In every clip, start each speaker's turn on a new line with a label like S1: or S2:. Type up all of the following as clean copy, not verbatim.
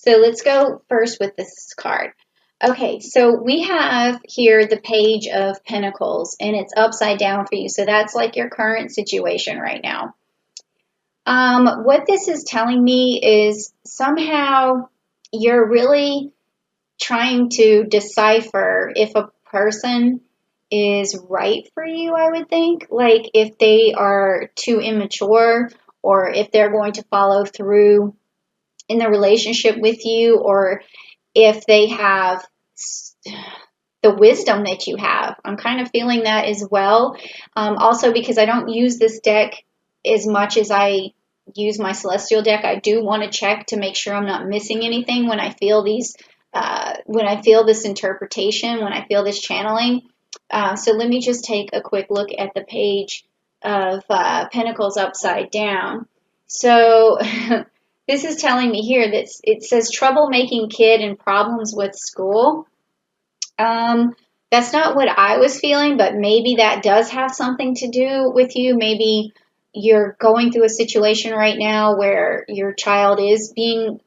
S1: So let's go first with this card. Okay, so we have here the Page of Pentacles, and it's upside down for you. So that's like your current situation right now. What this is telling me is somehow you're really trying to decipher if a person is right for you, I would think. Like if they are too immature or if they're going to follow through in the relationship with you, or if they have the wisdom that you have. I'm kind of feeling that as well. Also, because I don't use this deck as much as I use my celestial deck, I do want to check to make sure I'm not missing anything when I feel these, when I feel this interpretation, when I feel this channeling. So let me just take a quick look at the Page of Pentacles upside down. So this is telling me here that it says troublemaking kid and problems with school. That's not what I was feeling, but maybe that does have something to do with you. Maybe you're going through a situation right now where your child is being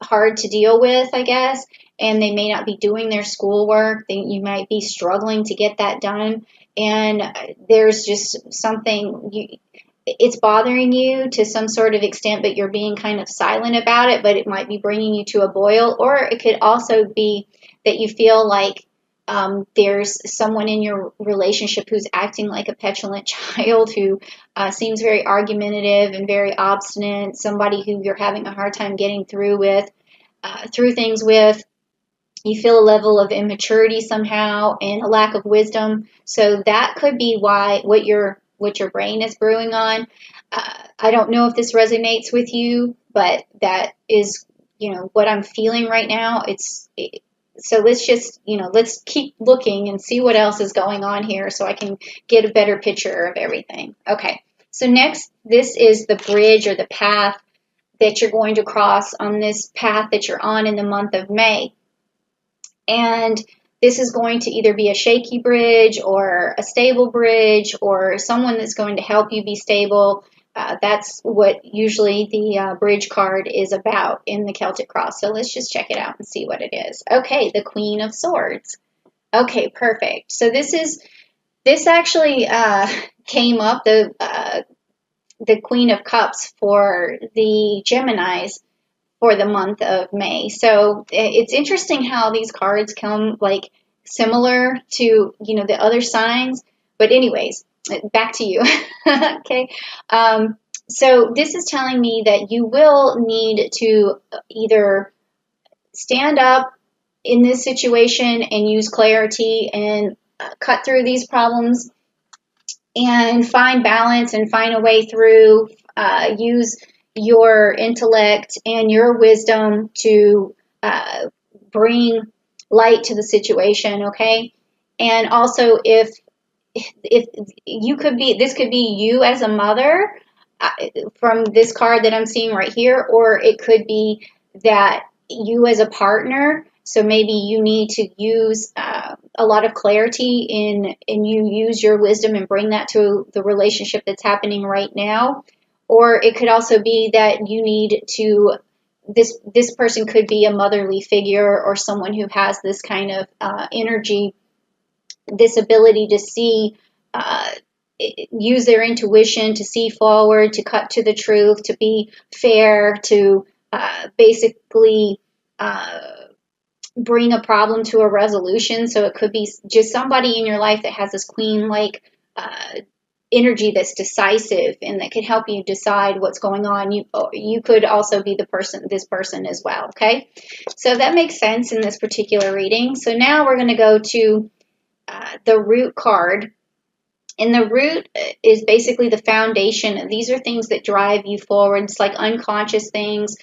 S1: hard to deal with, I guess, and they may not be doing their schoolwork. You might be struggling to get that done, and there's just something it's bothering you to some sort of extent, but you're being kind of silent about it, but it might be bringing you to a boil. Or it could also be that you feel like there's someone in your relationship who's acting like a petulant child, who seems very argumentative and very obstinate, somebody who you're having a hard time getting through things with. You feel a level of immaturity somehow and a lack of wisdom. So that could be why what your brain is brewing on. I don't know if this resonates with you, but that is, what I'm feeling right now. So let's just, let's keep looking and see what else is going on here so I can get a better picture of everything. Okay. So next, this is the bridge or the path that you're going to cross on this path that you're on in the month of May. And this is going to either be a shaky bridge or a stable bridge or someone that's going to help you be stable. That's what usually the bridge card is about in the Celtic Cross. So let's just check it out and see what it is. Okay, the Queen of Swords. Okay, perfect. So this actually came up, the Queen of Cups for the Geminis for the month of May. So it's interesting how these cards come like similar to, the other signs. But anyways, back to you. Okay. So this is telling me that you will need to either stand up in this situation and use clarity and cut through these problems and find balance and find a way through, use your intellect and your wisdom to bring light to the situation, okay? And also, if you could be, this could be you as a mother from this card that I'm seeing right here, or it could be that you as a partner. So maybe you need to use a lot of clarity and you use your wisdom and bring that to the relationship that's happening right now. Or it could also be that you need to, this person could be a motherly figure or someone who has this kind of energy, this ability to see, use their intuition to see forward, to cut to the truth, to be fair, to basically bring a problem to a resolution. So it could be just somebody in your life that has this queen-like energy that's decisive and that can help you decide what's going on. You could also be this person as well. Okay, so that makes sense in this particular reading. So now we're going to go to the root card. And the root is basically the foundation. These are things that drive you forward. It's like unconscious things,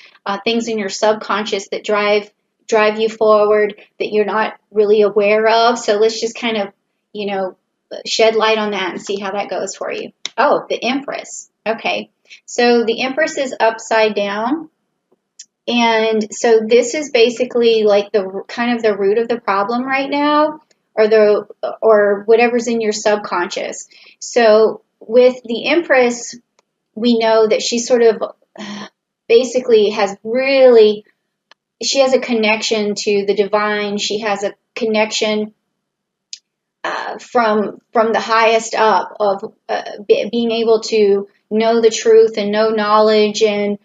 S1: things in your subconscious that drive you forward that you're not really aware of. So let's just kind of, shed light on that and see how that goes for you. Oh, the Empress. Okay. So the Empress is upside down. And so this is basically like the kind of the root of the problem right now, or whatever's in your subconscious. So with the Empress, we know that she sort of basically has really she has a connection to the divine. She has a connection from the highest up of being able to know the truth and know knowledge and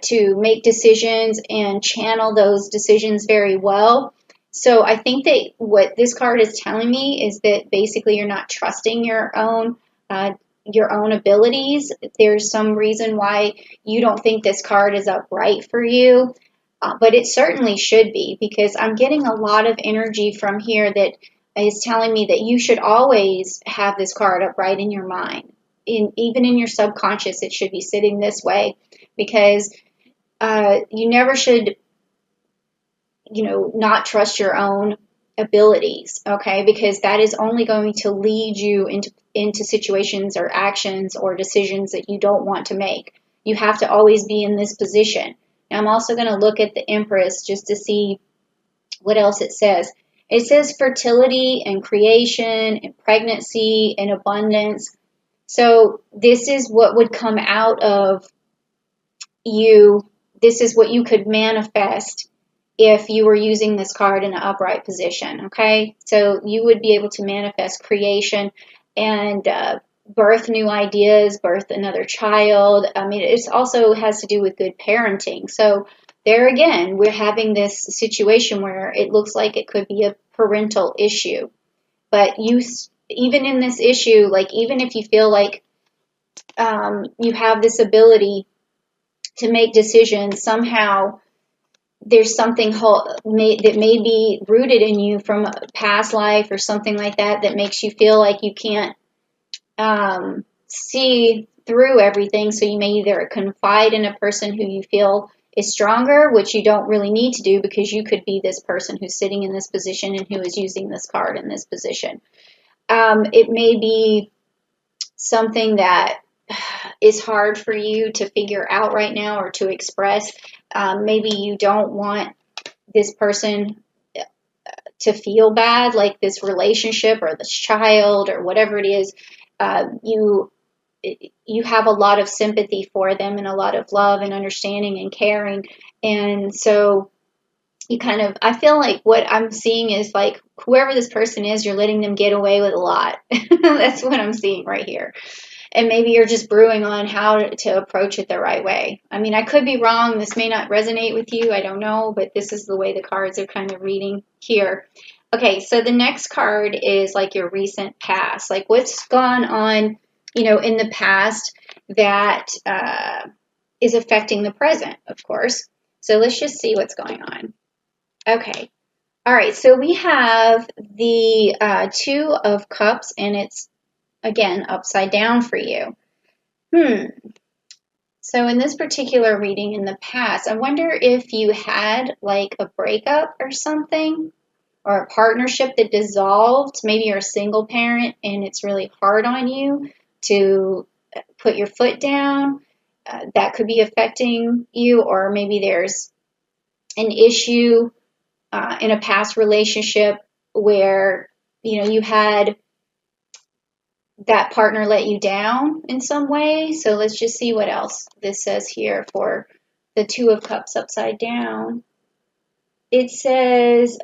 S1: to make decisions and channel those decisions very well. So I think that what this card is telling me is that basically you're not trusting your own abilities. There's some reason why you don't think this card is upright for you, but it certainly should be, because I'm getting a lot of energy from here that is telling me that you should always have this card upright in your mind. Even in your subconscious, it should be sitting this way, because you never should, not trust your own abilities, okay? Because that is only going to lead you into situations or actions or decisions that you don't want to make. You have to always be in this position. Now, I'm also going to look at the Empress just to see what else it says. It says fertility and creation and pregnancy and abundance. So this is what would come out of you. This is what you could manifest if you were using this card in an upright position, okay? So you would be able to manifest creation and birth new ideas, birth another child. I mean, it also has to do with good parenting. So there again, we're having this situation where it looks like it could be a parental issue. But even in this issue, like even if you feel like you have this ability to make decisions, somehow there's something that may be rooted in you from a past life or something like that that makes you feel like you can't see through everything. So you may either confide in a person who you feel is stronger, which you don't really need to do, because you could be this person who's sitting in this position and who is using this card in this position. It may be something that is hard for you to figure out right now or to express. Maybe you don't want this person to feel bad, like this relationship or this child or whatever it is. You have a lot of sympathy for them and a lot of love and understanding and caring. And so I feel like what I'm seeing is like whoever this person is, you're letting them get away with a lot. That's what I'm seeing right here. And maybe you're just brewing on how to approach it the right way. I mean, I could be wrong. This may not resonate with you. I don't know, but this is the way the cards are kind of reading here. Okay, so the next card is like your recent past, like what's gone on, in the past that is affecting the present, of course. So let's just see what's going on. Okay. All right, so we have the Two of Cups, and it's again upside down for you. So in this particular reading in the past, I wonder if you had like a breakup or something, or a partnership that dissolved. Maybe you're a single parent and it's really hard on you to put your foot down. That could be affecting you. Or maybe there's an issue in a past relationship where you had that partner let you down in some way. So let's just see what else this says here for the Two of Cups upside down. It says,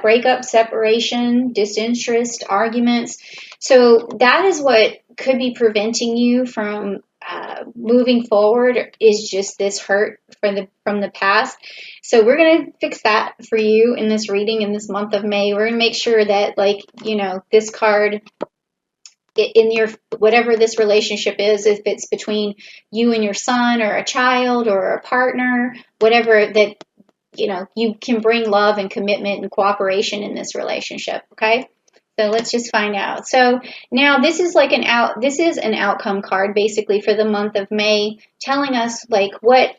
S1: breakup, separation, disinterest, arguments. So that is what could be preventing you from moving forward, is just this hurt from the past. So we're going to fix that for you in this reading in this month of May. We're going to make sure that, this card in your whatever this relationship is, if it's between you and your son or a child or a partner, whatever, that you can bring love and commitment and cooperation in this relationship. Okay. So let's just find out. So now this is like this is an outcome card basically for the month of May, telling us like what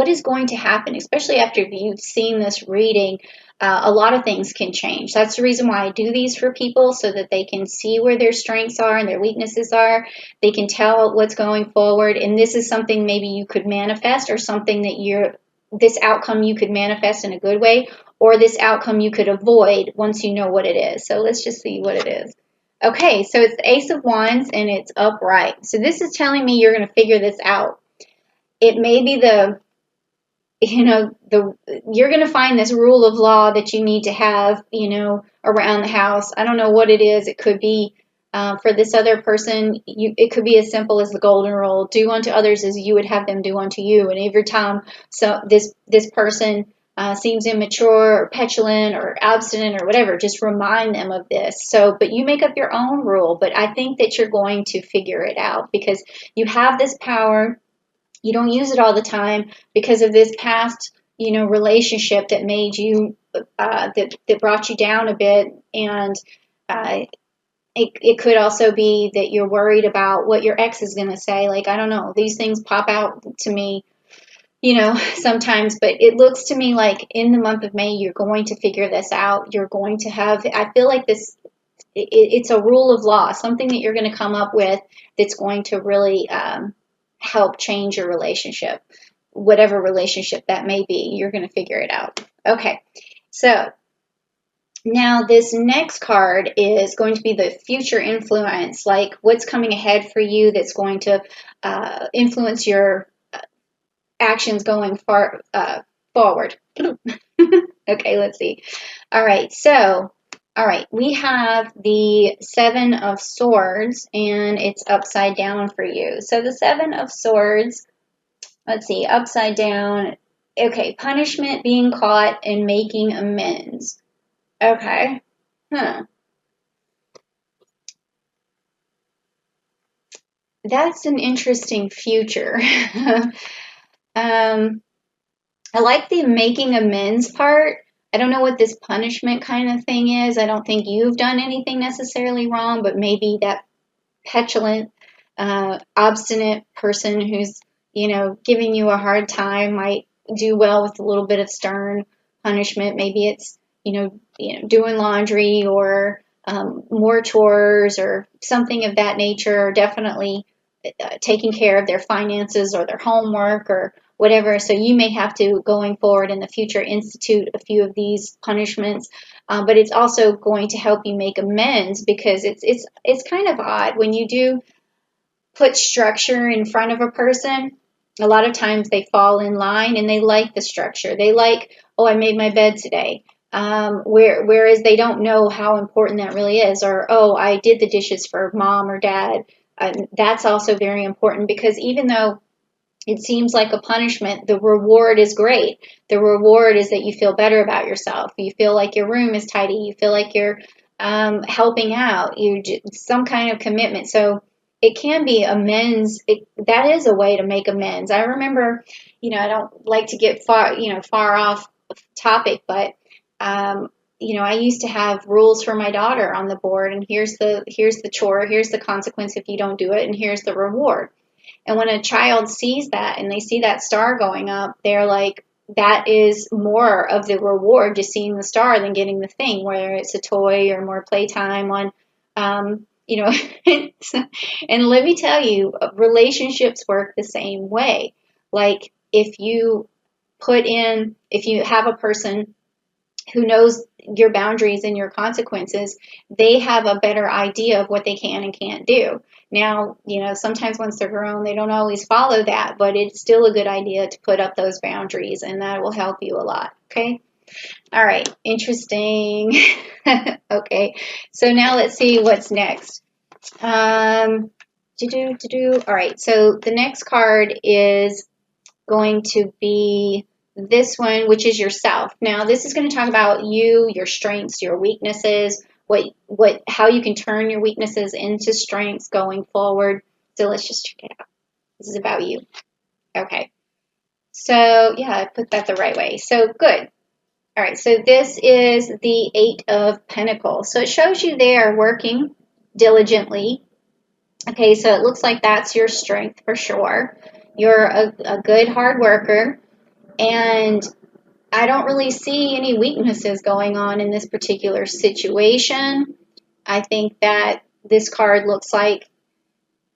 S1: is going to happen, especially after you've seen this reading. A lot of things can change. That's the reason why I do these for people, so that they can see where their strengths are and their weaknesses are. They can tell what's going forward. And this is something maybe you could manifest, or something that this outcome you could manifest in a good way, or this outcome you could avoid once you know what it is. So let's just see what it is. Okay, so it's the Ace of Wands and it's upright. So this is telling me you're going to figure this out. It may be you're going to find this rule of law that you need to have, around the house. I don't know what it is. It could be for this other person, it could be as simple as the golden rule: do unto others as you would have them do unto you. And every time this person seems immature or petulant or obstinate or whatever, just remind them of this. But you make up your own rule. But I think that you're going to figure it out because you have this power. You don't use it all the time because of this past, relationship that made you, that brought you down a bit. And it could also be that you're worried about what your ex is going to say. Like, I don't know, these things pop out to me, sometimes, but it looks to me like in the month of May, you're going to figure this out. You're going to have, I feel like it's a rule of law, something that you're going to come up with that's going to really help change your relationship, whatever relationship that may be. You're going to figure it out. Okay, so now this next card is going to be the future influence, like what's coming ahead for you that's going to influence your actions going forward. Okay, let's see. All right, we have the Seven of Swords, and it's upside down for you. So the Seven of Swords, let's see, upside down. Okay, punishment, being caught, and making amends. Okay. That's an interesting future. I like the making amends part. I don't know what this punishment kind of thing is. I don't think you've done anything necessarily wrong, but maybe that petulant, obstinate person who's, giving you a hard time might do well with a little bit of stern punishment. Maybe it's, doing laundry or more chores or something of that nature, or definitely taking care of their finances or their homework or whatever. So you may have to, going forward in the future, institute a few of these punishments. But it's also going to help you make amends, because it's kind of odd when you do put structure in front of a person. A lot of times they fall in line and they like the structure. They like, oh, I made my bed today. Whereas they don't know how important that really is, or, oh, I did the dishes for mom or dad. That's also very important, because even though it seems like a punishment, the reward is great. The reward is that you feel better about yourself. You feel like your room is tidy. You feel like you're helping out. Some kind of commitment. So it can be amends. That is a way to make amends. I remember, I don't like to get far off topic, but I used to have rules for my daughter on the board, and here's the chore, here's the consequence if you don't do it, and here's the reward. And when a child sees that and they see that star going up, they're like, that is more of the reward, just seeing the star, than getting the thing, whether it's a toy or more playtime on, and let me tell you, relationships work the same way. Like if you have a person who knows your boundaries and your consequences, they have a better idea of what they can and can't do. Now, sometimes once they're grown, they don't always follow that, but it's still a good idea to put up those boundaries, and that will help you a lot. Okay. All right. Interesting. Okay. So now let's see what's next. All right. So the next card is going to be this one, which is yourself. Now, this is going to talk about you, your strengths, your weaknesses, how you can turn your weaknesses into strengths going forward. So let's just check it out. This is about you. Okay. So yeah, I put that the right way. So good. All right. So this is the Eight of Pentacles. So it shows you there working diligently. Okay. So it looks like that's your strength for sure. You're a good hard worker. And I don't really see any weaknesses going on in this particular situation. I think that this card looks like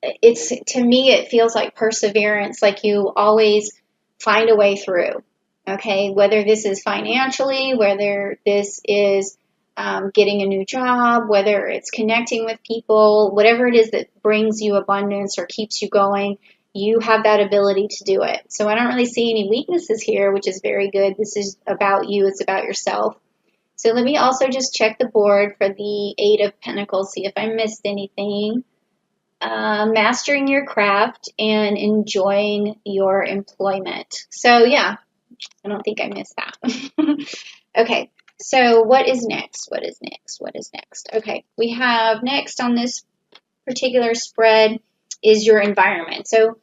S1: to me, it feels like perseverance, like you always find a way through. Okay, whether this is financially, whether this is getting a new job, whether it's connecting with people, whatever it is that brings you abundance or keeps you going, you have that ability to do it. So I don't really see any weaknesses here, which is very good. This is about you. It's about yourself. So let me also just check the board for the Eight of Pentacles, see if I missed anything. Mastering your craft and enjoying your employment. So yeah, I don't think I missed that. Okay, so what is next? What is next? What is next? Okay, we have next on this particular spread is your environment. So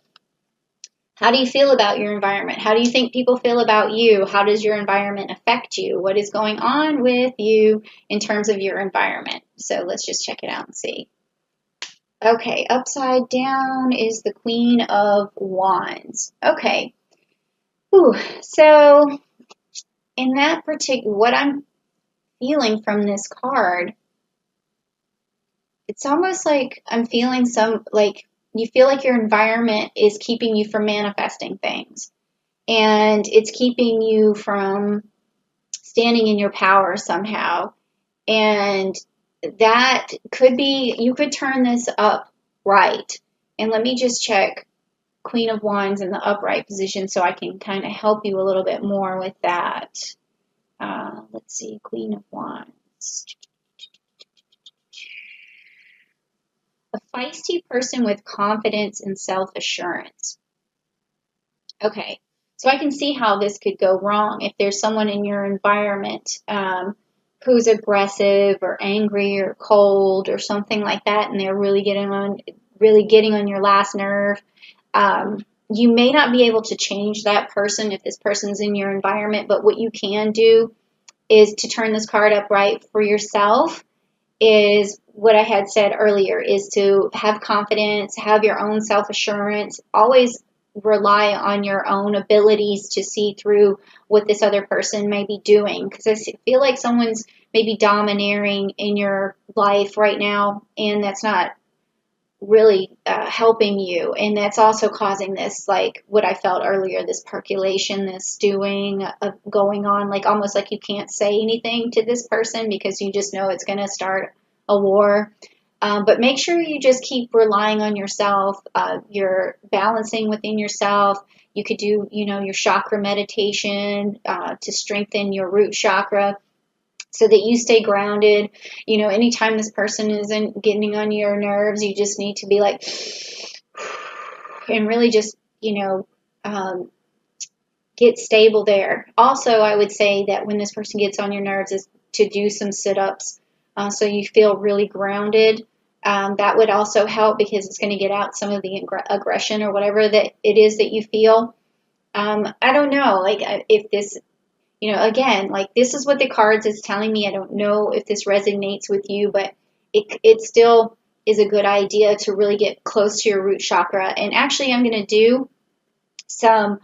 S1: how do you feel about your environment? How do you think people feel about you? How does your environment affect you? What is going on with you in terms of your environment? So let's just check it out and see. Okay, upside down is the Queen of Wands. Okay. Whew. So in that particular, what I'm feeling from this card, it's almost like I'm feeling like you feel like your environment is keeping you from manifesting things. And it's keeping you from standing in your power somehow. And that could be, you could turn this up right. And let me just check Queen of Wands in the upright position so I can kind of help you a little bit more with that. Let's see, Queen of Wands. A feisty person with confidence and self-assurance. Okay, so I can see how this could go wrong if there's someone in your environment who's aggressive or angry or cold or something like that, and they're really getting on your last nerve. You may not be able to change that person if this person's in your environment, but what you can do is to turn this card up right for yourself is what I had said earlier, is to have confidence, have your own self-assurance, always rely on your own abilities to see through what this other person may be doing. Because I feel like someone's maybe domineering in your life right now, and that's not really helping you. And that's also causing this, like what I felt earlier, this percolation, this stewing going on, like almost like you can't say anything to this person because you just know it's going to start a war. But make sure you just keep relying on yourself. You're balancing within yourself. You could do, your chakra meditation to strengthen your root chakra so that you stay grounded. Anytime this person isn't getting on your nerves, you just need to be like, and really just, get stable there. Also, I would say that when this person gets on your nerves is to do some sit-ups so you feel really grounded. That would also help because it's going to get out some of the aggression or whatever that it is that you feel. I don't know, like if this, again, like this is what the cards is telling me. I don't know if this resonates with you, but it still is a good idea to really get close to your root chakra. And actually, I'm going to do some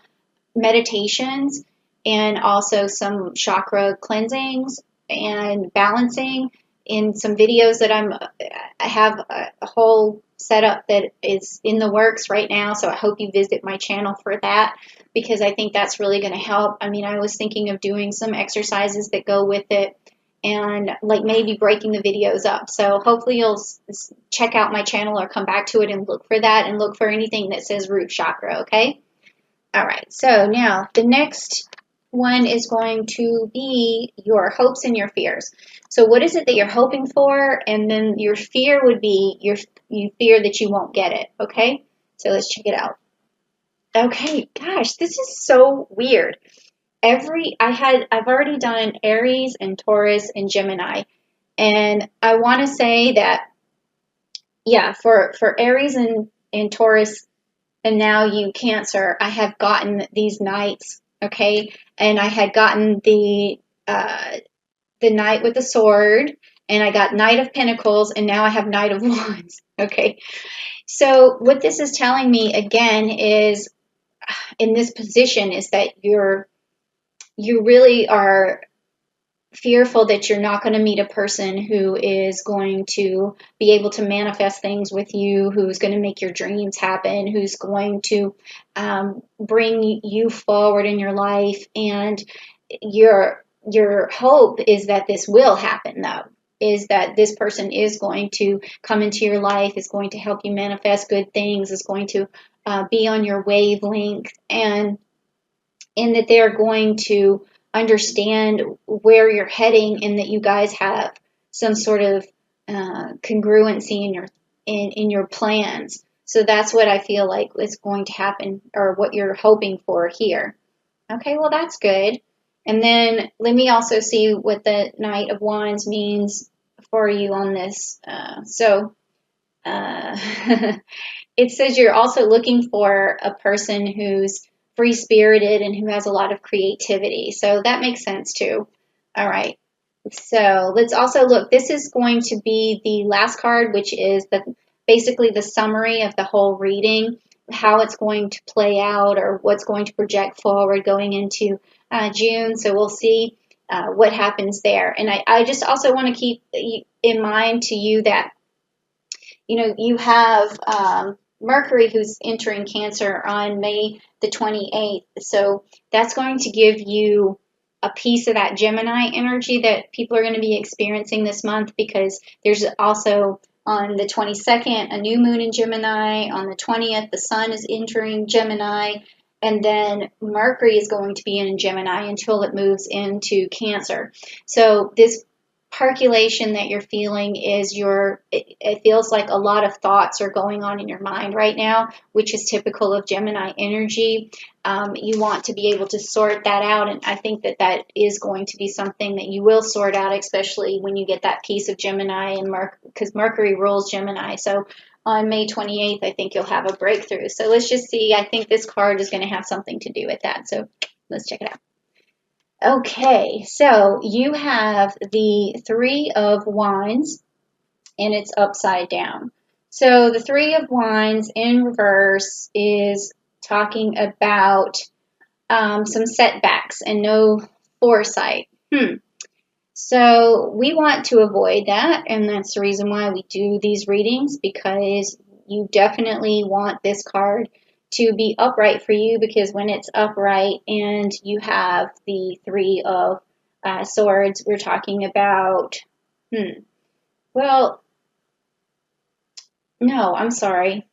S1: meditations and also some chakra cleansings and balancing in some videos that I have a whole setup that is in the works right now. So I hope you visit my channel for that because I think that's really going to help. I mean, I was thinking of doing some exercises that go with it and like maybe breaking the videos up. So hopefully you'll check out my channel or come back to it and look for that and look for anything that says root chakra. Okay. All right. So now the next one is going to be your hopes and your fears. So what is it that you're hoping for? And then your fear would be you fear that you won't get it. Okay. So let's check it out. Okay. Gosh, this is so weird. I've already done Aries and Taurus and Gemini. And I want to say that, yeah, for Aries and Taurus and now you Cancer, I have gotten these knights. Okay. And I had gotten the Knight with the Sword, and I got Knight of Pentacles, and now I have Knight of Wands. Okay. So what this is telling me again is in this position is that you really are fearful that you're not going to meet a person who is going to be able to manifest things with you, who's going to make your dreams happen, who's going to bring you forward in your life. And your hope is that this will happen, though, is that this person is going to come into your life, is going to help you manifest good things, is going to be on your wavelength, and in that they're going to understand where you're heading, and that you guys have some sort of congruency in your plans. So that's what I feel like is going to happen, or what you're hoping for here. Okay, well, that's good. And then let me also see what the Knight of Wands means for you on this. Uh, it says you're also looking for a person who's free spirited and who has a lot of creativity. So that makes sense too. All right. So let's also look. This is going to be the last card, which is basically the summary of the whole reading, how it's going to play out, or what's going to project forward going into June. So we'll see what happens there. And I just also want to keep in mind to you that, you have Mercury who's entering Cancer on May the 28th. So that's going to give you a piece of that Gemini energy that people are going to be experiencing this month, because there's also on the 22nd a new moon in Gemini. On the 20th, the sun is entering Gemini. And then Mercury is going to be in Gemini until it moves into Cancer. So this percolation that you're feeling is it feels like a lot of thoughts are going on in your mind right now, which is typical of Gemini energy. You want to be able to sort that out, and I think that is going to be something that you will sort out, especially when you get that piece of Gemini, and because Mercury rules Gemini. So on May 28th, I think you'll have a breakthrough. So let's just see. I think this card is going to have something to do with that. So let's check it out. Okay, so you have the Three of Wands, and it's upside down. So the Three of Wands in reverse is talking about some setbacks and no foresight. So we want to avoid that, and that's the reason why we do these readings, because you definitely want this card to be upright for you, because when it's upright and you have the Three of Swords, we're talking about, well, no, I'm sorry.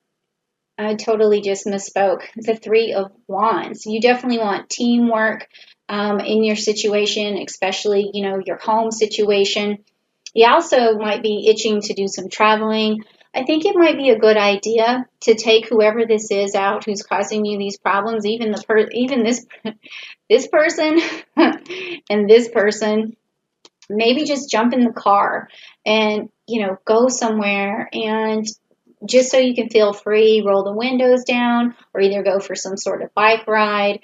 S1: I totally just misspoke. The Three of Wands. You definitely want teamwork in your situation, especially, your home situation. You also might be itching to do some traveling. I think it might be a good idea to take whoever this is out who's causing you these problems, even this person and this person. Maybe just jump in the car and, go somewhere, and just so you can feel free, roll the windows down, or either go for some sort of bike ride.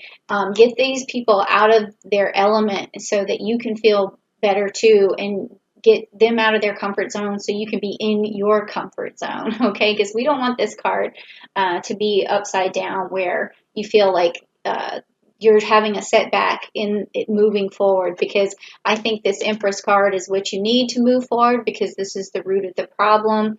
S1: Get these people out of their element so that you can feel better too, and get them out of their comfort zone so you can be in your comfort zone, okay? Because we don't want this card to be upside down where you feel like you're having a setback in it moving forward, because I think this Empress card is what you need to move forward, because this is the root of the problem.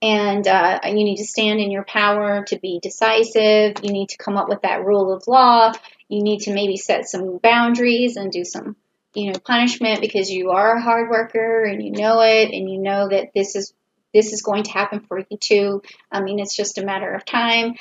S1: And you need to stand in your power to be decisive. You need to come up with that rule of law. You need to maybe set some boundaries and do some, punishment, because you are a hard worker and you know it, and you know that this is going to happen for you too. I mean, it's just a matter of time.